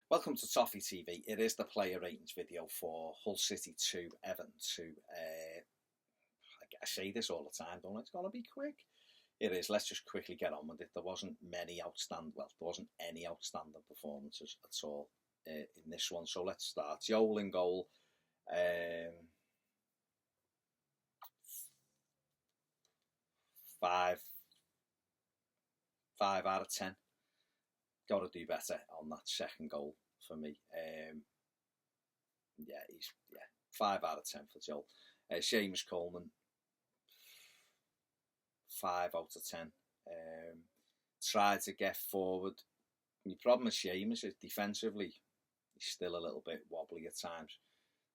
Welcome to Toffee TV. It is the player ratings video for Hull City 2, Everton 2. I say this all the time, don't I? It's going to be quick. It is. Let's just quickly get on with it. There wasn't any outstanding performances at all in this one. So let's start. Joel in goal. Five out of 10. Got to do better on that second goal for me. He's 5 out of 10 for Joel. Seamus Coleman, 5 out of 10. Tried to get forward. My problem with Seamus is defensively, he's still a little bit wobbly at times.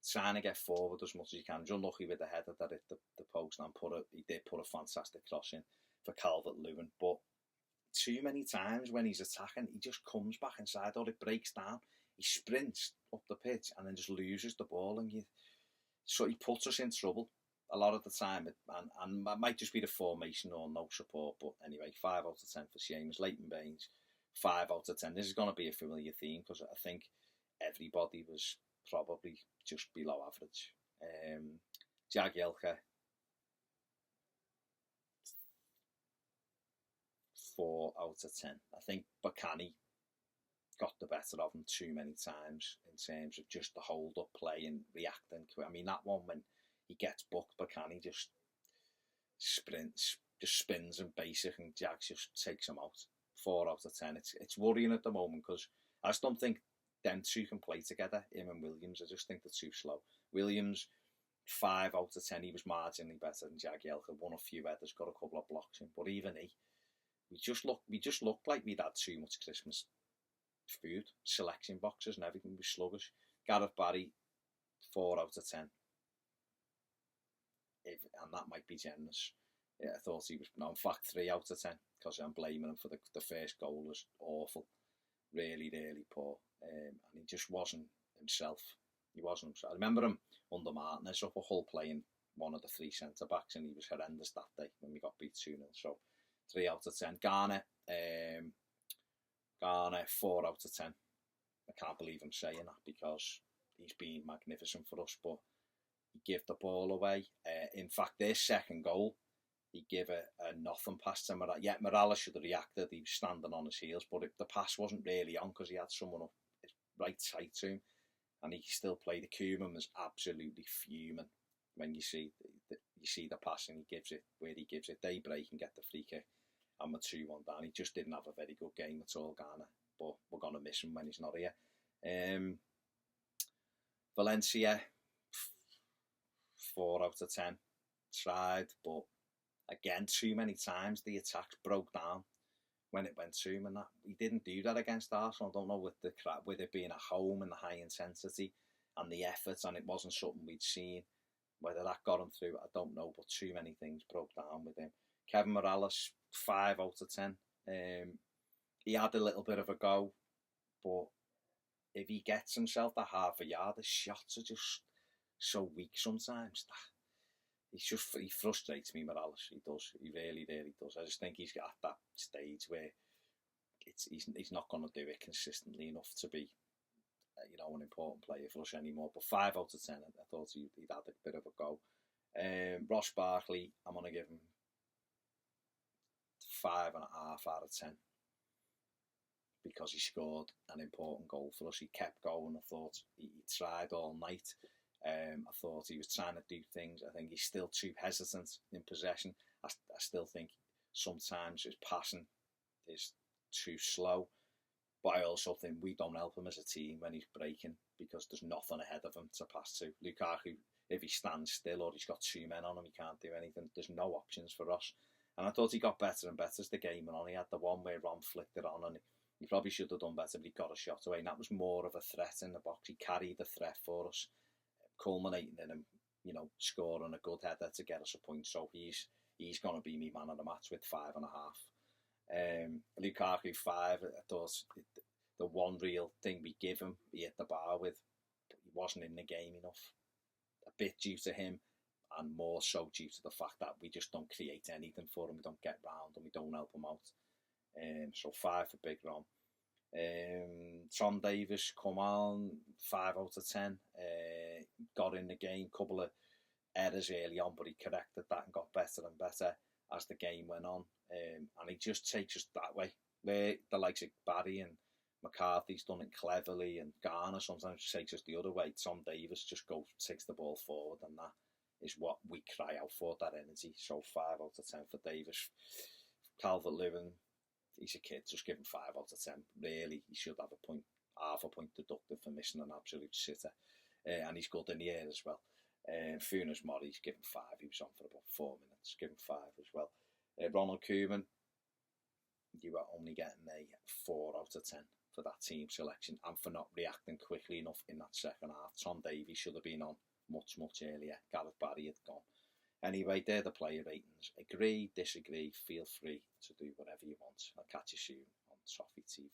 Trying to get forward as much as he can. He's unlucky with the header that hit the post and he did put a fantastic cross in for Calvert-Lewin, but too many times when he's attacking, he just comes back inside or it breaks down. He sprints up the pitch and then just loses the ball, and so he puts us in trouble a lot of the time. And it might just be the formation or no support, but anyway, 5 out of 10 for Seamus. Leighton Baines, 5 out of 10. This is going to be a familiar theme because I think everybody was probably just below average. Jagielka, 4 out of 10. I think Bakani got the better of him too many times in terms of just the hold-up play and reacting. I mean, that one when he gets booked, Bakani just sprints, just spins and basic, and Jags just takes him out. 4 out of 10. It's worrying at the moment because I just don't think them two can play together, him and Williams. I just think they're too slow. Williams, 5 out of 10. He was marginally better than Jagielka. Won a few headers, got a couple of blocks in, but even we just looked like we'd had too much Christmas food, selection boxes and everything was sluggish. Gareth Barry, 4 out of 10. And that might be generous. Yeah, I thought he was, no, in fact, 3 out of 10, because I'm blaming him for the first goal. Was awful. Really, really poor. And he just wasn't himself. He wasn't himself. I remember him under Martinez up a Hull playing one of the 3 centre-backs, and he was horrendous that day when we got beat 2-0. So 3 out of 10. Garner, 4 out of 10. I can't believe I'm saying that because he's been magnificent for us, but he gave the ball away. In fact, their second goal, he gave a nothing pass to Morales. Yeah, Morales should have reacted. He was standing on his heels, but the pass wasn't really on because he had someone up right tight to him, and he still played. The Koeman was absolutely fuming when you see the pass and he gives it. They break and get the free kick, and we're 2-1 down. He just didn't have a very good game at all, Garner, but we're going to miss him when he's not here. Valencia, 4 out of 10. Tried, but again, too many times the attacks broke down when it went to him, and that he didn't do that against Arsenal. I don't know with it being at home and the high intensity and the effort, and it wasn't something we'd seen. Whether that got him through, I don't know, but too many things broke down with him. Kevin Morales, 5 out of 10. He had a little bit of a go, but if he gets himself that half a yard, the shots are just so weak sometimes. He frustrates me, Morales. He does. He really, really does. I just think he's at that stage where he's not going to do it consistently enough to be, an important player for us anymore. But 5 out of 10, I thought he'd had a bit of a go. Ross Barkley, I'm going to give him 5.5 out of 10 because he scored an important goal for us. He kept going. I thought he tried all night. I thought he was trying to do things. I think he's still too hesitant in possession. I still think sometimes his passing is too slow. But I also think we don't help him as a team when he's breaking because there's nothing ahead of him to pass to. Lukaku, if he stands still or he's got 2 men on him, he can't do anything. There's no options for us. And I thought he got better and better as the game went on. He had the one where Ron flicked it on and he probably should have done better, but he got a shot away. And that was more of a threat in the box. He carried the threat for us, culminating in him, scoring a good header to get us a point. So he's going to be me man of the match with 5.5. Lukaku 5. I thought the one real thing we give him, he hit the bar with, but he wasn't in the game enough. A bit due to him, and more so due to the fact that we just don't create anything for him. We don't get round and we don't help him out. So 5 for Big Ron. Tom Davies come on, 5 out of 10. Got in the game, couple of errors early on, but he corrected that and got better and better as the game went on. And he just takes us that way. Where the likes of Barry and McCarthy's done it cleverly, and Garner sometimes takes us the other way. Tom Davies just takes the ball forward, and that is what we cry out for, that energy. So 5 out of 10 for Davies. Calvert-Lewin, he's a kid, just give him 5 out of 10. Really, he should have half a point deducted for missing an absolute sitter. And he's good in the air as well. Funes Mori's given 5. He was on for about 4 minutes. Give him 5 as well. Ronald Koeman, you are only getting a 4 out of 10 for that team selection and for not reacting quickly enough in that second half. Tom Davies should have been on much earlier. Gareth Barry had gone. Anyway, they're the player ratings. Agree, disagree, feel free to do whatever you want. I'll catch you soon on Toffee TV.